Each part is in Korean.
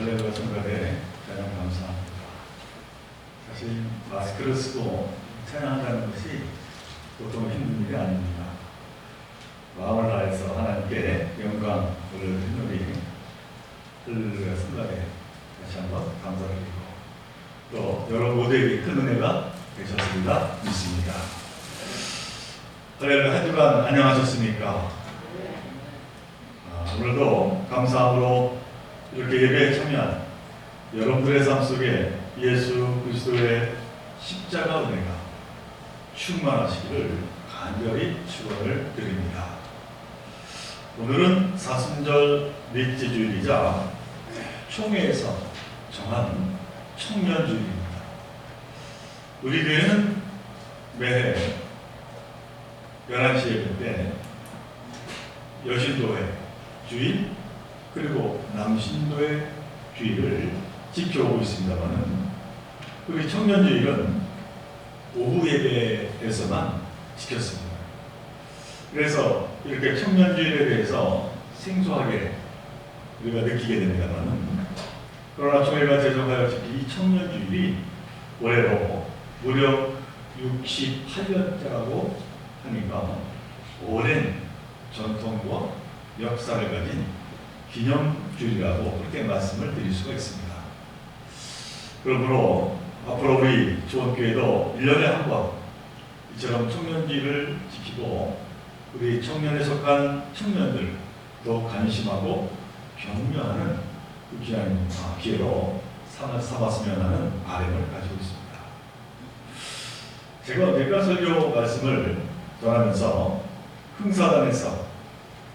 할렐루야 성가대 찬양 감사합니다. 사실 마스크를 쓰고 찬양한다는 것이 보통 힘든 일이 아닙니다. 마음을 다해서 하나님께 영광 올려드리는 우리 할렐루야 성가대 다시 한번 감사드리고 또 여러분 모두에게 큰 은혜가 되셨습니다. 믿습니다. 할렐루야 한 주간 안녕하셨습니까? 오늘도 감사함으로 이렇게 예배에 참여한 여러분들의 삶 속에 예수 그리스도의 십자가 은혜가 충만하시기를 간절히 축원을 드립니다. 오늘은 사순절 넷째 주일이자 총회에서 정한 청년주일입니다. 우리 교회는 매해 11시 예배 때 여신도회 주일 그리고 남신도의 주일을 지켜오고 있습니다만 우리 청년주일은 오후 예배에서만 지켰습니다. 그래서 이렇게 청년주일에 대해서 생소하게 우리가 느끼게 됩니다만 그러나 교회가 제정하여 지킨 이 청년주일이 올해로 무려 68년째라고 하니까 오랜 전통과 역사를 가진 기념주일이라고 그렇게 말씀을 드릴 수가 있습니다. 그러므로 앞으로 우리 조원교회도 1년에 한 번 이처럼 청년주일을 지키고 우리 청년에 속한 청년들 더 관심하고 격려하는 그 귀한 기회로 삼았으면 하는 바람을 가지고 있습니다. 제가 내가 설교 말씀을 전하면서 흥사단에서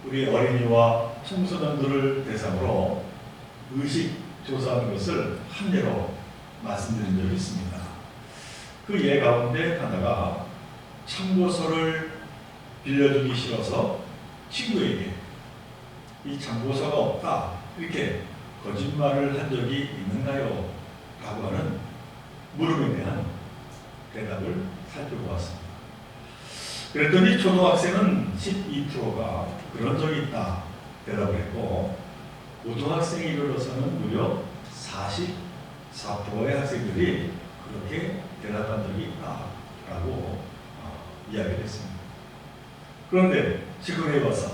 우리 어린이와 청소년들을 대상으로 의식 조사하는 것을 한 예로 말씀드린 적이 있습니다. 그 예 가운데 하나가 참고서를 빌려주기 싫어서 친구에게 이 참고서가 없다 이렇게 거짓말을 한 적이 있는가요? 라고 하는 물음에 대한 대답을 살펴보았습니다. 그랬더니 초등학생은 12%가 그런 적이 있다 대답을 했고 고등학생이 이르러서는 무려 44%의 학생들이 그렇게 대답한 적이 있다라고 이야기를 했습니다. 그런데 지금에 와서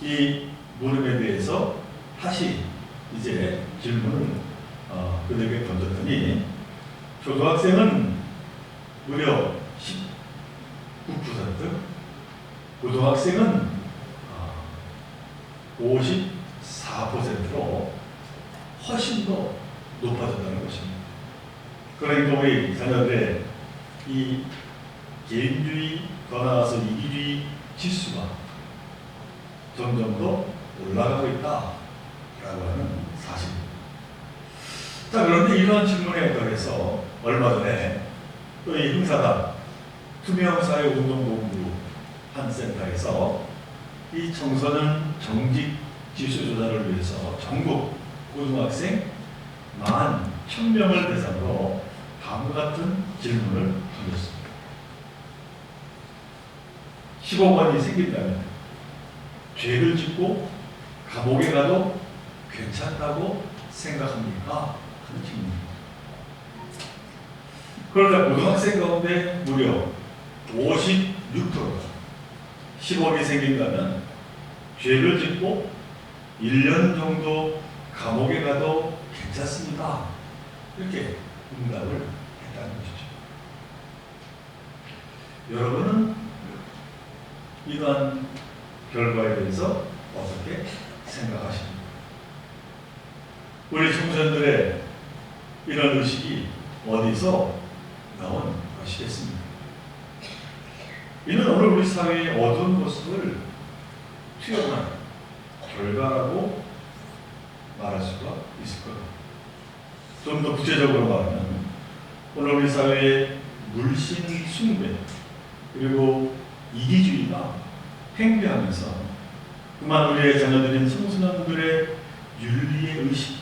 이 물음에 대해서 다시 이제 질문을 그들에게 던졌더니 초등학생은 무려 19%, 고등학생은 54%로 훨씬 더 높아졌다는 것입니다. 그러니까 우리 자녀들의 이 개인주의 더 나아가서 이기주의 지수가 점점 더 올라가고 있다라고 하는 사실입니다. 자, 그런데 이러한 질문에 더해서 얼마 전에 또 이 흥사단 투명사회운동본부 한 센터에서 이 청소년 정직 지수 조사를 위해서 전국 고등학생 11,000명을 대상으로 다음과 같은 질문을 던졌습니다. 15번이 생긴다면 죄를 짓고 감옥에 가도 괜찮다고 생각합니까? 하는 질문입니다. 그러나 고등학생 가운데 무려 56%가 10억이 생긴다면 죄를 짓고 1년 정도 감옥에 가도 괜찮습니다. 이렇게 응답을 했다는 것이죠. 여러분은 이러한 결과에 대해서 어떻게 생각하십니까? 우리 청소년들의 이런 의식이 어디서 나온 것이겠습니까? 이는 오늘 우리 사회의 어두운 모습을 투영한 결과라고 말할 수가 있을 겁니다. 좀 더 구체적으로 말하면 오늘 우리 사회의 물씬 숭배 그리고 이기주의가 팽배하면서 그만 우리의 자녀들인 청소년들의 윤리의 의식이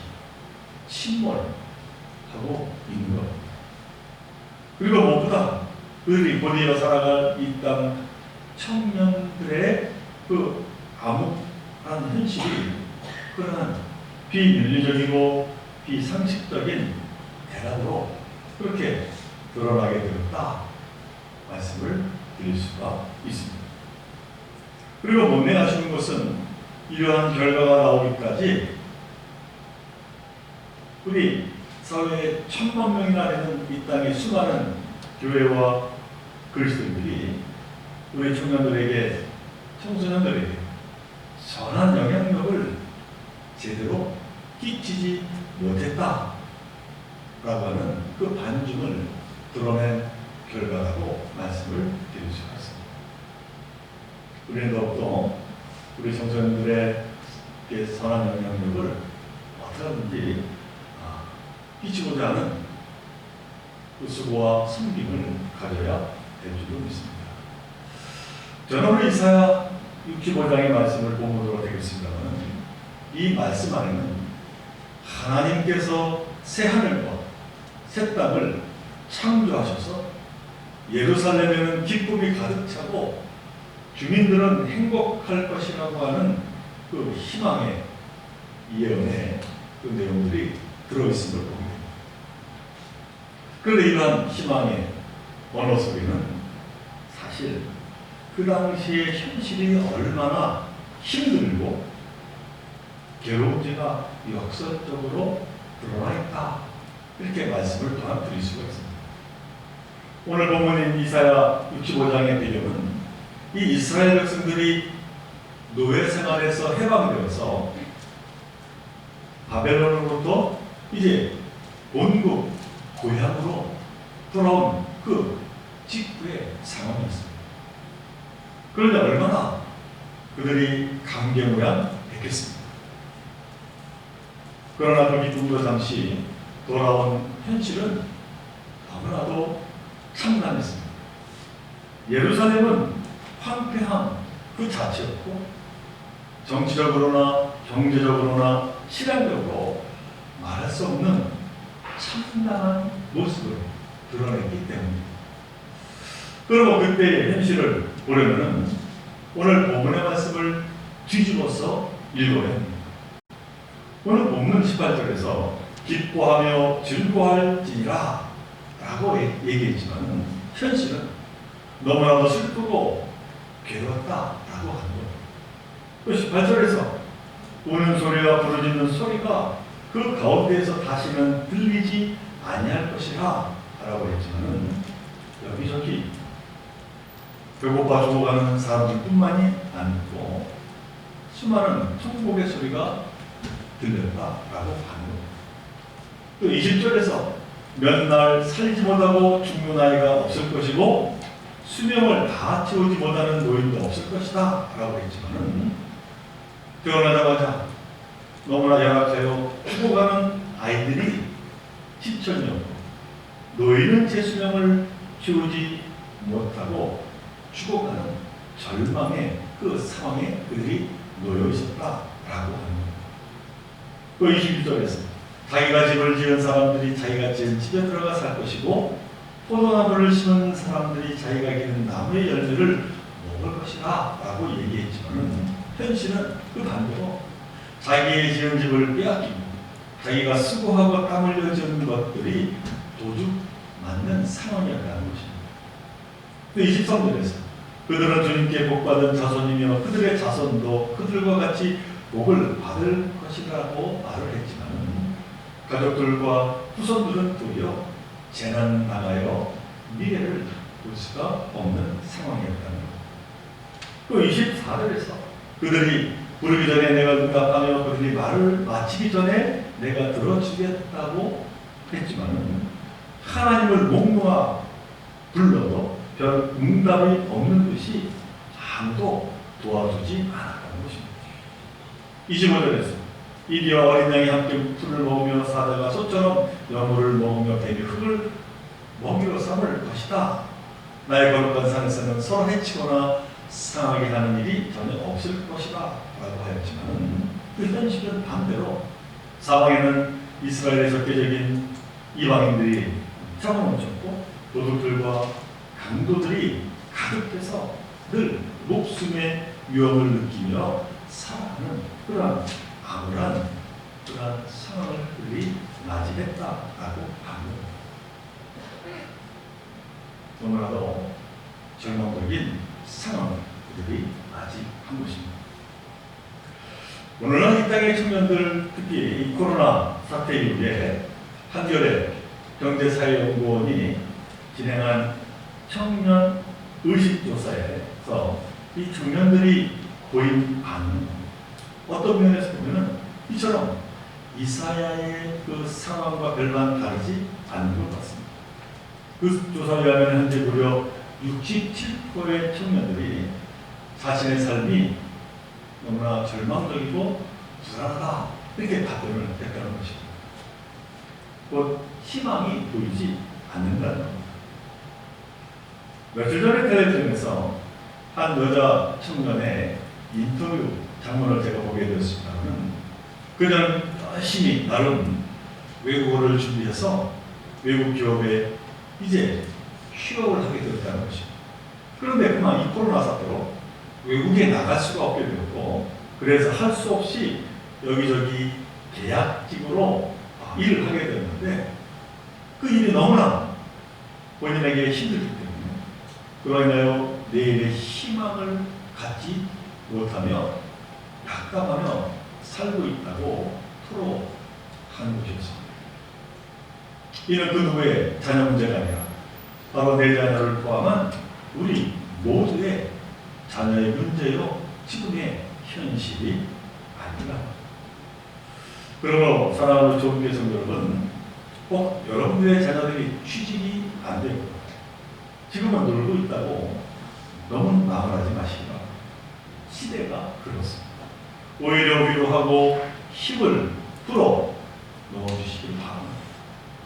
침몰하고 있는 것. 그리고 무엇보다 그들이 본이어 살아갈 이 땅 청년들의 그 암묵한 현실이 그러한 비윤리적이고 비상식적인 대란으로 그렇게 드러나게 되었다 말씀을 드릴 수가 있습니다. 그리고 못내하시는 것은 이러한 결과가 나오기까지 우리 사회에 1000만 명이나 되는 이 땅의 수많은 교회와 그리스도인들이 우리 청년들에게, 청소년들에게 선한 영향력을 제대로 끼치지 못했다라고 하는 그 반증을 드러낸 결과라고 말씀을 드릴 수가 있습니다. 우리는 더욱더 우리 청소년들의 선한 영향력을 어떻게든지 끼치고자 하는 그 수고와 섬김을 가져야 될 줄로 믿습니다. 저는 오늘 이사야 65장의 말씀을 본문으로 드리겠습니다만, 이 말씀 안에는 하나님께서 새 하늘과 새 땅을 창조하셔서 예루살렘에는 기쁨이 가득 차고 주민들은 행복할 것이라고 하는 그 희망의 예언의 그 내용들이 들어있음을 봅니다. 그런데 이러한 희망의 언어 소리는 사실 그 당시의 현실이 얼마나 힘들고 괴로운지가 역설적으로 드러나 있다, 이렇게 말씀을 또한 드릴 수가 있습니다. 오늘 본문인 이사야 65장의 배경은 이 이스라엘 백성들이 노예 생활에서 해방되어서 바벨론으로부터 이제 본국 고향으로 돌아온 그 직후의 상황이 있습니다. 그런데 얼마나 그들이 감개무량했겠습니까? 그러나 그 기쁨도 잠시 돌아온 현실은 너무나도 참담했습니다. 예루살렘은 황폐함 그 자체였고, 정치적으로나 경제적으로나 신앙적으로 말할 수 없는 참담한 모습을 드러냈기 때문입니다. 그리고 그때의 현실을 보려면 오늘 본문의 말씀을 뒤집어서 읽어야 합니다. 오늘 본문 18절에서 기뻐하며 즐거워할지니라 라고 얘기했지만 현실은 너무나도 슬프고 괴로웠다라고 하는 거예요. 18절에서 우는 소리와 부르짖는 소리가 그 가운데에서 다시는 들리지 아니할 것이라 라고 했지만 여기저기 배고파 죽어가는 사람들뿐만이 아니고 수많은 통곡의 소리가 들렸다라고 하는 거예요. 또 20절에서 몇 날 살지 못하고 죽는 아이가 없을 것이고 수명을 다 채우지 못하는 노인도 없을 것이다 라고 했지만 태어나자마자 너무나 열악하여 죽어가는 아이들이 지천이었고 노인은 제 수명을 채우지 못하고 죽어가는 절망의 그 상황에 그들이 놓여 있었다라고 합니다. 또 21절에서 자기가 집을 지은 사람들이 자기가 지은 집에 들어가 살 것이고 포도나무를 심은 사람들이 자기가 기른 나무의 열매를 먹을 것이라 라고 얘기했지만 현실은 그 반대로 자기의 지은 집을 빼앗기고 자기가 수고하고 땀 흘려 지은 것들이 도둑 맞는 상황이었다는 것입니다. 23절에서 그들은 주님께 복받은 자손이며 그들의 자손도 그들과 같이 복을 받을 것이라고 말을 했지만 가족들과 후손들은 도리어 재난 당하여 미래를 볼 수가 없는 상황이었다는 것. 또 24절에서 그들이 부르기 전에 내가 응답하며 그들이 말을 마치기 전에 내가 들어주겠다고 했지만 하나님을 목놓아 불러도 별 응답이 없는 듯이 아무도 도와주지 않았다는 것입니다. 25절에서 이리와 어린 양이 함께 풀을 먹으며 사자가 소처럼 여물을 먹으며 뱀이 흙을 먹이로 삼을 것이다. 나의 거룩한 산에서는 서로 해치거나 상하게 하는 일이 전혀 없을 것이다 라고 하였지만 그 현실은 반대로 사방에는 이스라엘에서 꾀적인 이방인들이 잡아놓쳤고 도둑들과 강도들이 가득해서 늘 목숨의 위험을 느끼며 살아가는 그러한 암울한 그러한 상황을 그들이 맞이했다라고 합니다. 너무나도 절망적인 상황을 그들이 맞이한 것입니다. 오늘날 이 땅의 청년들, 특히 이 코로나 사태 이후에 한겨레 경제사회연구원이 진행한 청년 의식조사에서 이 청년들이 보인 반응, 어떤 면에서 보면 이처럼 이사야의 그 상황과 별반 다르지 않은 것 같습니다. 그 조사에 의하면 현재 무려 67%의 청년들이 자신의 삶이 너무나 절망적이고 불안하다 이렇게 답변을 했다는 것입니다. 곧 희망이 보이지 않는다는 겁니다. 며칠 전에 텔레비전에서 한 여자 청년의 인터뷰 장면을 제가 보게 되었습니다만, 그녀는 열심히 나름 외국어를 준비해서 외국 기업에 이제 취업을 하게 되었다는 것입니다. 그런데 그만 이 코로나 사태로 외국에 나갈 수가 없게 되었고, 그래서 할 수 없이 여기저기 계약직으로 일을 하게 되었는데, 그 일이 너무나 본인에게 힘들기 때문에 그로 인하여 내일의 희망을 갖지 못하며 낙담하며 살고 있다고 토로하는 것이었습니다. 이는 그 누구의 자녀 문제가 아니라 바로 내 자녀를 포함한 우리 모두의 자녀의 문제요, 지금의 현실이 아니라. 그러므로 사랑하는 조국의 성도 여러분, 꼭 여러분들의 자녀들이 취직이 안 되고 지금은 놀고 있다고 너무 마음을 하지 마시기 바랍니다. 시대가 그렇습니다. 오히려 위로하고 힘을 불어 넣어주시기 바랍니다.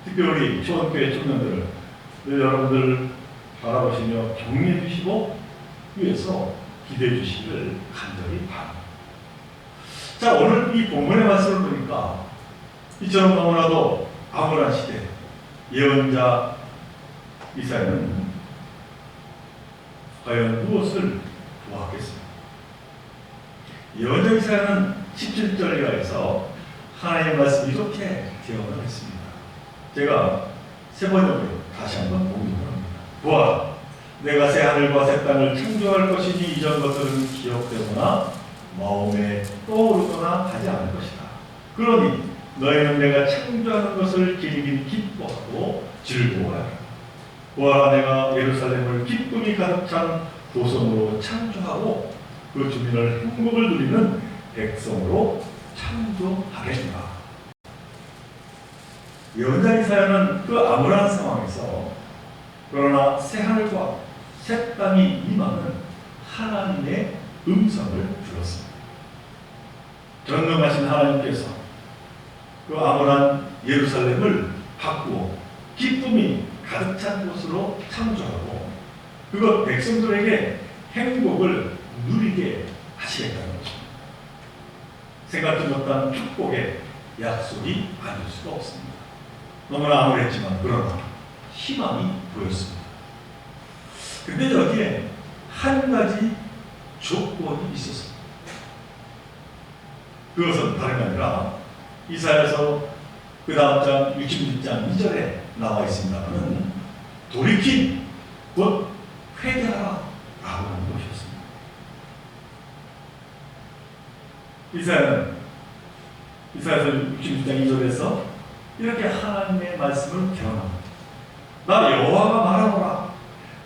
특별히 초원교회 청년들을 늘 여러분들 바라보시며 격려해 주시고 위해서 기대해 주시기를 간절히 바랍니다. 자, 오늘 이 본문의 말씀을 보니까 이처럼 너무나도 암울한 시대, 예언자 이사야는 과연 무엇을 보았겠습니까? 예언자 이사야는 17절에서 하나님의 말씀이 이렇게 제언을 했습니다. 제가 세 번역으로 다시 한번 공유합니다. 보아라, 내가 새 하늘과 새 땅을 창조할 것이니 이전 것들은 기억되거나 마음에 떠오르거나 하지 않을 것이다. 그러니 너희는 내가 창조하는 것을 길이 기뻐하고 즐거워하라. 보아라, 내가 예루살렘을 기쁨이 가득 찬 도성으로 창조하고 그 주민을 행복을 누리는 백성으로 창조하겠다. 예언자 이사야는 그 암울한 상황에서 그러나 새 하늘과 새 땅이 임하는 하나님의 음성을 들었습니다. 전능하신 하나님께서 그 암울한 예루살렘을 바꾸어 기쁨이 가득 찬 곳으로 창조하고 그것 백성들에게 행복을 누리게 하시겠다는 것입니다. 생각지 못한 축복의 약속이 아닐 수가 없습니다. 너무나 암울했지만 그러나 희망이 보였습니다. 근데 여기에 한 가지 조건이 있었습니다. 그것은 다름이 아니라 이사야서 그 다음 장 66장 2절에 나와 있습니다만 돌이킨 곧 회개하라 라고 하는 것이었습니다. 이사야서 66장 2절에서 이렇게 하나님의 말씀을 개헌합니다. 나 여호와가 말하노라.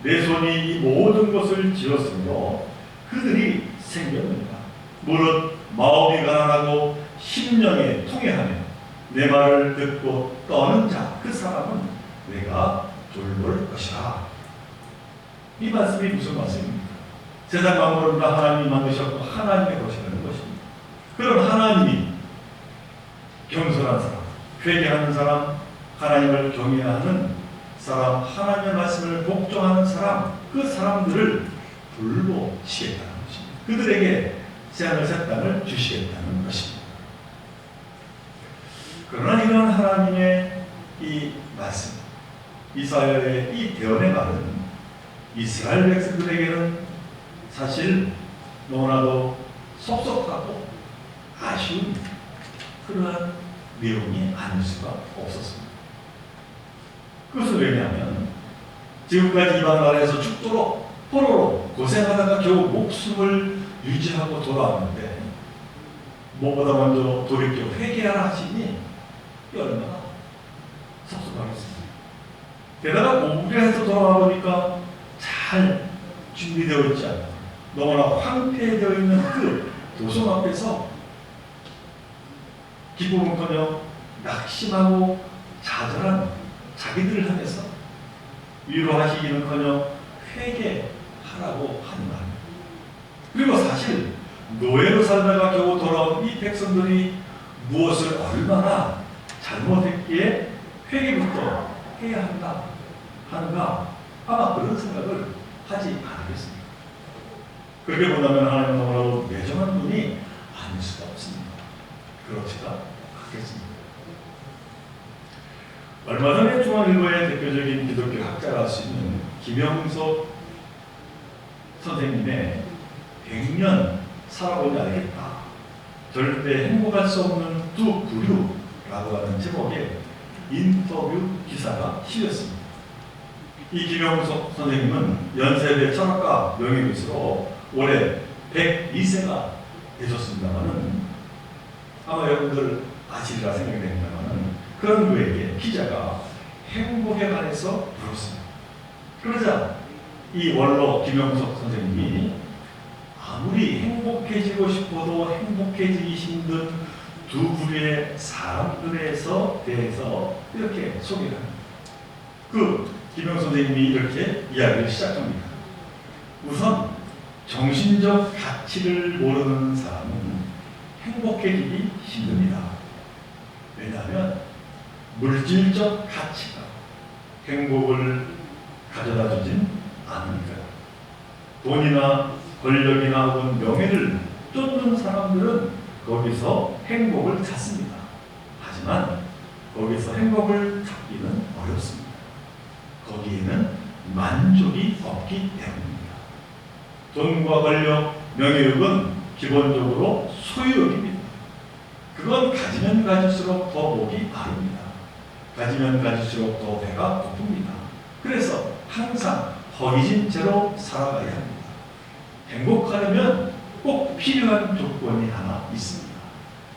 내 손이 이 모든 것을 지었으며 그들이 생겼느니라. 무릇 마음이 가난하고 심령에 통회하며 내 말을 듣고 떠는 자 그 사람은 내가 돌볼 것이라. 이 말씀이 무슨 말씀입니까? 세상 만물을 다 하나님이 만드셨고 하나님의 것이라는 것입니다. 그럼 하나님이 겸손한 사람, 회개하는 사람, 하나님을 경외하는 사람, 하나님의 말씀을 복종하는 사람, 그 사람들을 돌보시겠다는 것입니다. 그들에게 새하늘 새 땅을 주시겠다는 것입니다. 그러나 이런 하나님의 이 말씀, 이사야의 이 대언의 말은 이스라엘 백성들에게는 사실 너무나도 섭섭하고 아쉬운 그러한 내용이 아닐 수가 없었습니다. 그것은 왜냐하면 지금까지 이방 나라에서 죽도록 포로로 고생하다가 겨우 목숨을 유지하고 돌아왔는데 무엇보다 먼저 돌이켜 회개하라 하시니 얼마나 섭섭하겠습니까? 게다가 고국에서 돌아와 보니까 잘 준비되어 있지 않고 너무나 황폐되어 있는 그 도성 앞에서 기쁨은커녕 낙심하고 좌절한 자기들을 향해서 위로하시기는커녕 회개하라고 하는 말. 그리고 사실 노예로 살다가 겨우 돌아온 이 백성들이 무엇을 얼마나 잘못했기에 회개부터 해야 한다 하는가, 아마 그런 생각을 하지 않겠습니다. 그렇게 본다면 하나님은 너무나도 매정한 분이 아닐 수가 없습니다. 그렇지가 않겠습니다. 얼마 전에 중앙일보의 대표적인 기독교 학자라 할 수 있는 김영석 선생님의 100년 살아보니 알겠다, 절대 행복할 수 없는 두 부류라고 하는 제목의 인터뷰 기사가 실렸습니다. 이 김영석 선생님은 연세대 철학과 명예교수로 올해 102세가 되셨습니다만은 아마 여러분들 아시리라 생각이 됩니다만은 그런 그에게 기자가 행복에 관해서 물었습니다. 그러자 이 원로 김영석 선생님이 아무리 행복해지고 싶어도 행복해지기 힘든 두 부류의 사람들에서 대해서 이렇게 소개를 합니다. 그 김영석 선생님이 이렇게 이야기를 시작합니다. 우선 정신적 가치를 모르는 사람은 행복해지기 힘듭니다. 왜냐하면 물질적 가치가 행복을 가져다 주진 않으니까요. 돈이나 권력이나 혹은 명예를 쫓는 사람들은 거기서 행복을 찾습니다. 하지만 거기서 행복을 찾기는 어렵습니다. 거기에는 만족이 없기 때문입니다. 돈과 권력, 명예욕은 기본적으로 소유욕입니다. 그건 가지면 가질수록 더 목이 마릅니다. 가지면 가질수록 더 배가 고픕니다. 그래서 항상 허기진 채로 살아가야 합니다. 행복하려면 꼭 필요한 조건이 하나 있습니다.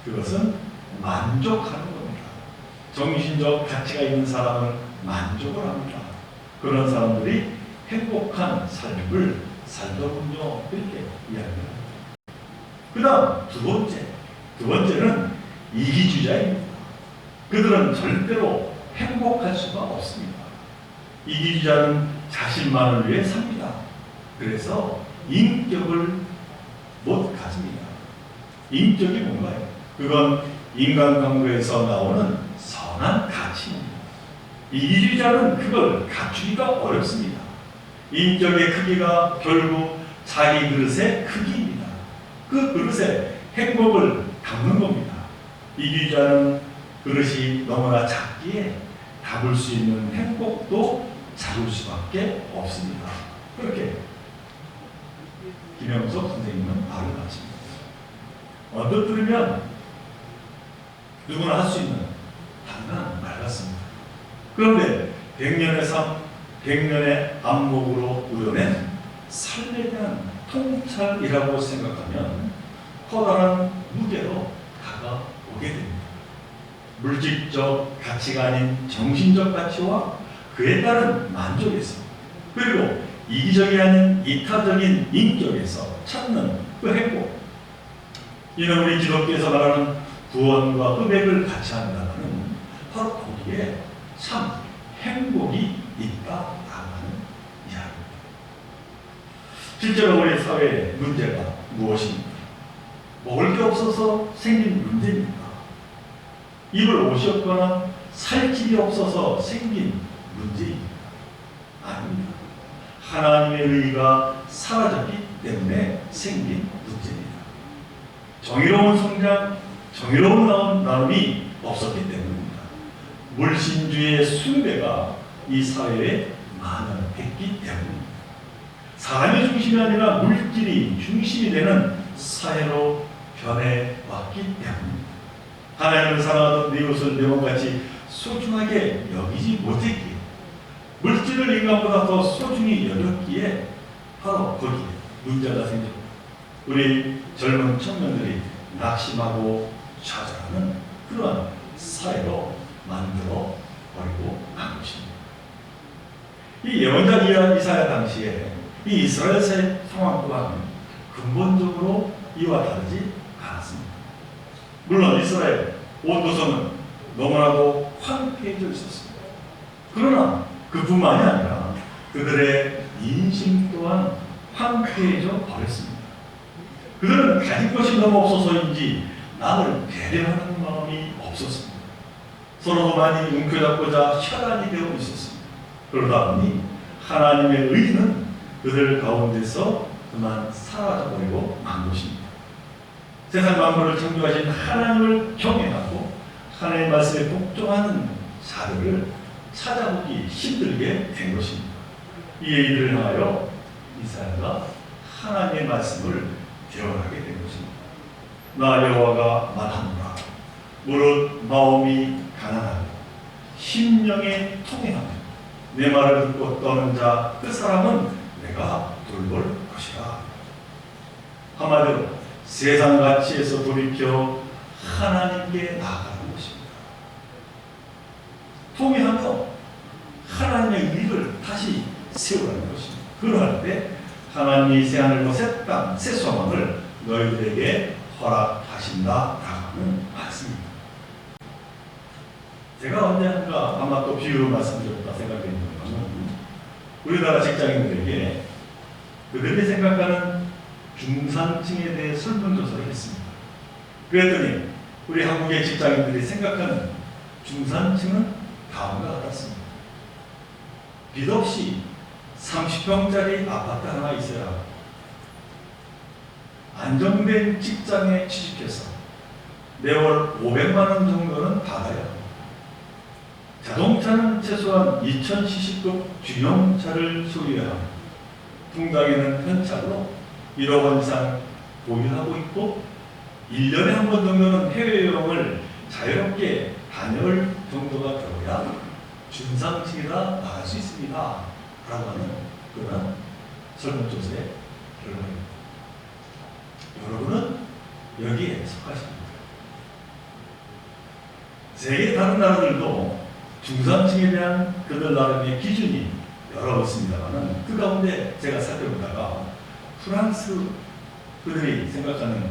그것은 만족하는 겁니다. 정신적 가치가 있는 사람은 만족을 합니다. 그런 사람들이 행복한 삶을 살더군요. 이렇게 이야기합니다. 그 다음 두 번째는 이기주의자입니다. 그들은 절대로 행복할 수가 없습니다. 이기주의자는 자신만을 위해 삽니다. 그래서 인격을 못 가집니다. 인격이 뭔가요? 그건 인간관계에서 나오는 선한 가치입니다. 이기주의자는 그걸 갖추기가 어렵습니다. 인격의 크기가 결국 자기 그릇의 크기입니다. 그 그릇에 행복을 담는 겁니다. 이기주의자는 그릇이 너무나 작기에 담을 수 있는 행복도 작을 수밖에 없습니다. 그렇게 김영석 선생님은 말을 마칩니다. 언뜻 들으면 누구나 할 수 있는 당연한 말 같습니다. 그런데 100년의 삶, 100년의 안목으로 우려낸 삶에 대한 통찰이라고 생각하면 커다란 무게로 다가오게 됩니다. 물질적 가치가 아닌 정신적 가치와 그에 따른 만족에서, 그리고 이기적이 아닌 이타적인 인격에서 찾는 그 행복, 이는 우리 기독교에서 말하는 구원과 흡액을 같이 한다는 바로 거기에 참 행복이 있다라는 이야기입니다. 실제로 우리 사회의 문제가 무엇입니까? 먹을 게 없어서 생긴 문제입니까? 입을 옷이 없거나 살 집이 없어서 생긴 문제입니다. 아닙니다. 하나님의 의가 사라졌기 때문에 생긴 문제입니다. 정의로운 성장, 정의로운 나눔이 없었기 때문입니다. 물신주의 숭배가 이 사회에 만연했기 때문입니다. 사람의 중심이 아니라 물질이 중심이 되는 사회로 변해왔기 때문입니다. 하나님을 사랑하던 네 옷을 내 몸같이 소중하게 여기지 못했기에, 물질을 인간보다 더 소중히 여겼기에 바로 거기에 문제가 생겼고, 우리 젊은 청년들이 낙심하고 좌절하는 그러한 사회로 만들어 버리고 만 것입니다. 이 예언자 이사야 당시에 이 이스라엘 사회 상황 또한 근본적으로 이와 다르지 않았습니다. 물론 이스라엘 온 도성은 너무나도 황폐해져 있었습니다. 그러나 그뿐만이 아니라 그들의 인심 또한 황폐해져 버렸습니다. 그들은 가진 것이 너무 없어서인지 남을 배려하는 마음이 없었습니다. 서로도 많이 움켜잡고자 혈안이 되어 있었습니다. 그러다 보니 하나님의 의는 그들 가운데서 그만 사라져버리고 만 것입니다. 세상 만물을 창조하신 하나님을 경외하고 하나님의 말씀에 복종하는 자들을 찾아보기 힘들게 된 것입니다. 이에 이들을 향하여 이사야가 하나님의 말씀을 대언하게 된 것입니다. 나 여호와가 말하노라. 무릇 마음이 가난하고 심령에 통해하며 내 말을 듣고 떠는 자 그 사람은 내가 돌볼 것이라. 한마디로 세상 가치에서 돌이켜 하나님께 나아가는 것입니다. 통해하며 하나님의 일을 다시 세우라는 것입니다. 그러할 때 하나님이 새하늘과 새 땅, 새 소망을 너희들에게 허락하신다라고 하는 말씀입니다. 제가 언젠가 아마 또 비유로 말씀드렸다 생각되는 것은 우리나라 직장인들에게 그들이 생각하는 중산층에 대해 설문조사를 했습니다. 그랬더니 우리 한국의 직장인들이 생각하는 중산층은 다음과 같았습니다. 빚 없이 30평짜리 아파트 하나 있어야 하고, 안정된 직장에 취직해서 매월 500만 원 정도는 받아야 하고, 자동차는 최소한 2000cc급 중형차를 소유해야 하고, 통장에는 현찰로 1억 원 이상 보유하고 있고, 1년에 한 번 정도는 해외여행을 자유롭게 다녀올 정도가 되어야 중상층이라 나갈 수 있습니다 라고 하는 그런 설문조사의 결과입니다. 여러분은 여기에 속하십니다. 세계 다른 나라들도 중산층에 대한 그들 나름의 기준이 여러 있습니다만, 그 가운데 제가 살펴보다가 프랑스 그들이 생각하는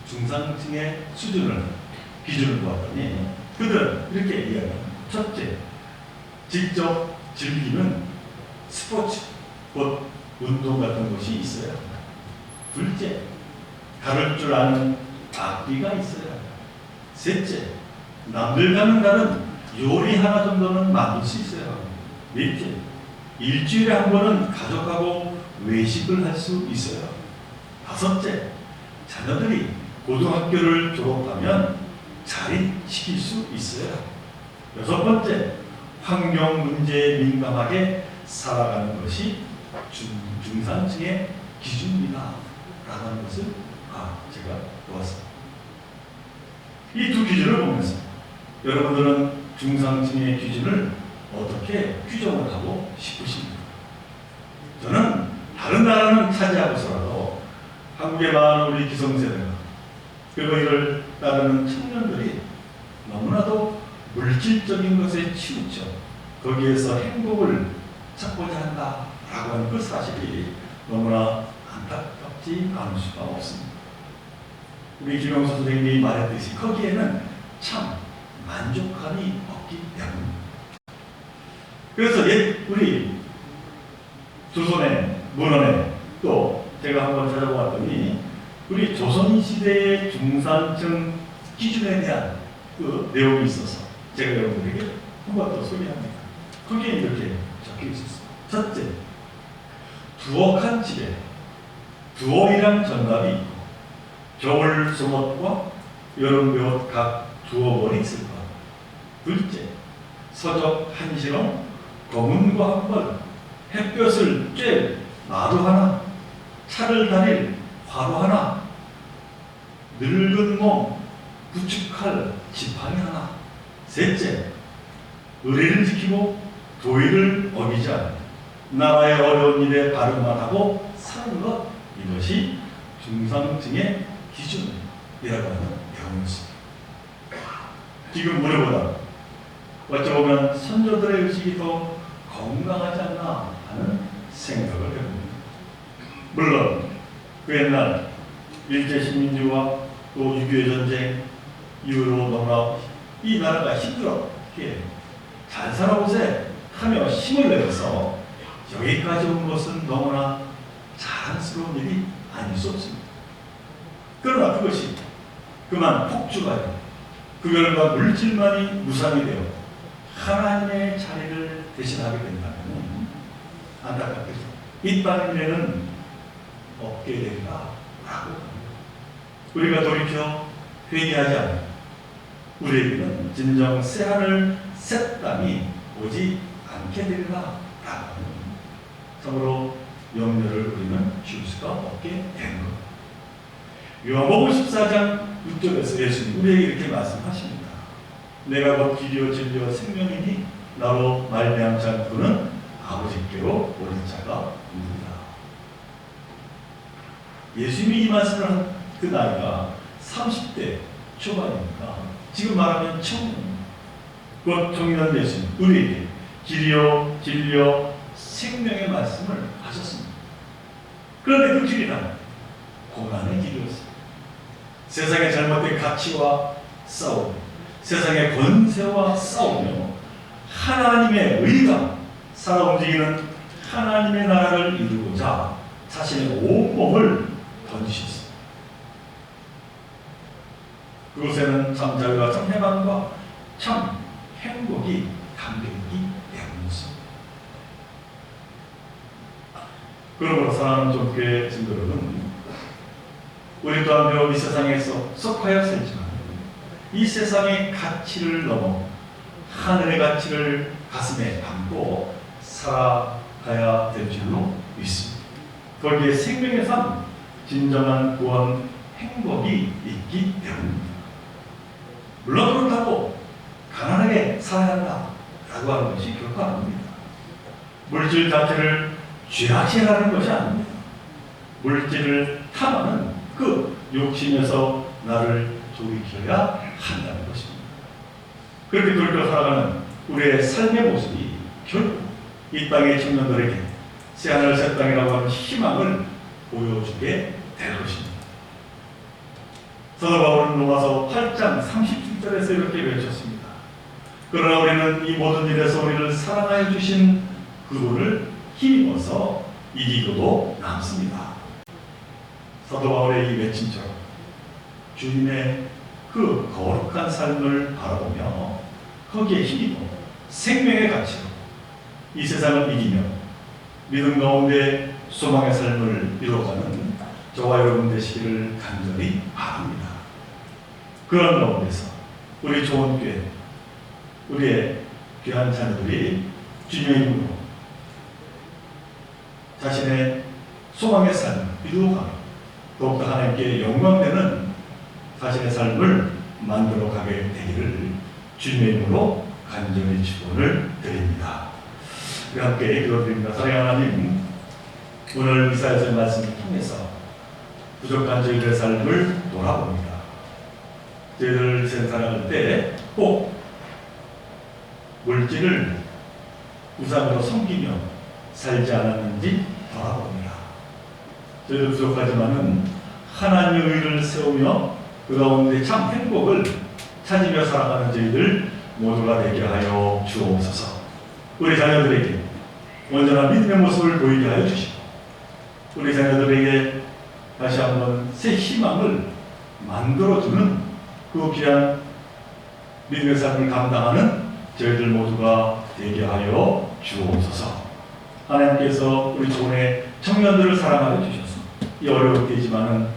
중산층의 수준을 기준을 보았더니 그들은 이렇게 이야기합니다. 첫째, 직접 즐기는 스포츠, 곧 운동 같은 것이 있어야 합니다. 둘째, 다룰 줄 아는 악기가 있어야 합니다. 셋째, 남들과는 다른 요리 하나 정도는 만들 수 있어야 합니다. 넷째, 일주일에 한 번은 가족하고 외식을 할 수 있어야 합니다. 다섯째, 자녀들이 고등학교를 졸업하면 자립시킬 수 있어야 합니다. 여섯 번째, 환경 문제에 민감하게 살아가는 것이 중산층의 기준이다 라고 하는 것을 제가 보았습니다. 이 두 기준을 보면서 여러분들은 중산층의 기준을 어떻게 규정을 하고 싶으십니까? 저는 다른 나라는 차지하고서라도 한국의 많은 우리 기성세대가, 그리고 이를 따르는 청년들이 너무나도 물질적인 것에 치우쳐 거기에서 행복을 찾고자 한다라고 하는 그 사실이 너무나 안타깝지 않을 수가 없습니다. 우리 김영수 선생님이 말했듯이 거기에는 참 만족감이 없기 때문입니다. 그래서 우리 조선의 문헌에 또 제가 한번 찾아보았더니 우리 조선시대의 중산층 기준에 대한 그 내용이 있어서 제가 여러분들에게 한 번 더 소개합니다. 거기에 이렇게 적혀 있었습니다. 첫째, 두억한 집에 두억이란 전답이 있고 겨울 속옷과 여름 배옷 각 두어 벌이 있을 것. 둘째, 서적 한 시렁, 검은과 한 벌, 햇볕을 쬐 마루 하나, 차를 다릴 화로 하나, 늙은 몸 구축할 지팡이 하나. 셋째, 의리를 지키고 도의를 어기지 않는 나라의 어려운 일에 발음만 하고 사는 것, 이것이 중상증의 기준이라고 하는 내용이었습니다. 지금 우리보다 어찌 보면 선조들의 의식이 더 건강하지 않나 하는 생각을 해봅니다. 물론 그 옛날 일제식민지와 또 6.25 전쟁 이후로 너무나 이 나라가 힘들었기에 잘 살아보세 하며 힘을 내서 여기까지 온 것은 너무나 자랑스러운 일이 아닐 수 없습니다. 그러나 그것이 그만 폭주하여 그 결과 물질만이 무상이 되어 하나님의 자리를 대신하게 된다면 안타깝게도 이 땅 일에는 없게 된다라고 합니다. 우리가 돌이켜 회개하지 않으면 우리에게는 진정 새하늘 새 땅이 오지 않게 되리라라고 하는 참으로 염려를 우리는 줄 수가 없게 되는 것. 요한복음 14장 6절에서 예수님 우리에게 이렇게 말씀하십니다. 내가 곧 길이요 진리요 생명이니 나로 말미암지 않고는 아버지께로 오는 자가 없느니라. 예수님이 이 말씀을 한 그 나이가 30대 초반입니다. 지금 말하면 청년입니다. 곧 청년 예수님 우리에게 길이요 진리요 생명의 말씀을 하셨습니다. 그런데 그 길이란 고난의 길이었습니다. 세상의 잘못된 가치와 싸우며 세상의 권세와 싸우며 하나님의 의가 살아 움직이는 하나님의 나라를 이루고자 자신의 온몸을 던지셨습니다. 그곳에는 참 자유와 참 해방과 참 행복이 담겨있기 때문이었습니다. 그러므로 사랑하는 종교의 증거 여러분, 우리 또한 비록 이 세상에서 속하여 살지만 이 세상의 가치를 넘어 하늘의 가치를 가슴에 안고 살아가야 될 줄로 믿습니다. 거기에 생명의 삶, 진정한 구원, 행복이 있기 때문입니다. 물론 그렇다고 가난하게 살아야 한다라고 하는 것이 결코 아닙니다. 물질 자체를 죄악시하는 것이 아닙니다. 물질을 탐하는 그 욕심에서 나를 돌이켜야 한다는 것입니다. 그렇게 돌이켜 살아가는 우리의 삶의 모습이 결국 이 땅의 청년들에게 새하늘 새 땅이라고 하는 희망을 보여주게 될 것입니다. 사도 바울은 로마서 8장 37절에서 이렇게 외쳤습니다. 그러나 우리는 이 모든 일에서 우리를 사랑하여 주신 그분을 힘입어서 이기고도 남습니다. 사도 바울의 이 외침처럼 주님의 그 거룩한 삶을 바라보며 거기에 힘입어 생명의 가치로 이 세상을 이기며 믿음 가운데 소망의 삶을 이루어가는 저와 여러분 되시기를 간절히 바랍니다. 그런 가운데서 우리 좋은 교회, 우리의 귀한 자녀들이 주님의 이름으로 자신의 소망의 삶을 이루어가며 더욱더 하나님께 영광되는 자신의 삶을 만들어 가게 되기를 주님의 이름으로 간절히 축원을 드립니다. 우리 함께 기도드립니다. 사랑하는 하나님, 오늘 이사야서의 말씀을 통해서 부족한 저희들의 삶을 돌아봅니다. 저희들 생활할 때 꼭 물질을 우상으로 섬기며 살지 않았는지 돌아봅니다. 저희들 부족하지만은 하나님의 의를 세우며 그 가운데 참 행복을 찾으며 살아가는 저희들 모두가 되게 하여 주옵소서. 우리 자녀들에게 온전한 믿음의 모습을 보이게 하여 주시고 우리 자녀들에게 다시 한번 새 희망을 만들어주는 그 귀한 믿음의 삶을 감당하는 저희들 모두가 되게 하여 주옵소서. 하나님께서 우리 교회 청년들을 사랑하여 주셔서 이 어려울 때지만은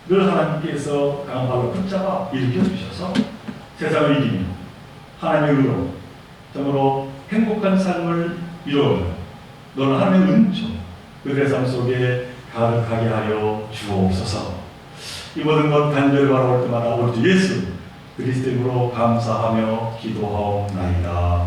늘 하나님께서 강화로 붙잡아 일으켜 주셔서 세상을 이기며 하나님의 의로 정말로 행복한 삶을 이루어가는 너는 하나님의 은총 그들의 삶 속에 가득하게 하여 주옵소서. 이 모든 것 간절히 바라볼 때마다 우리 주 예수 그리스도 이름으로 감사하며 기도하옵나이다.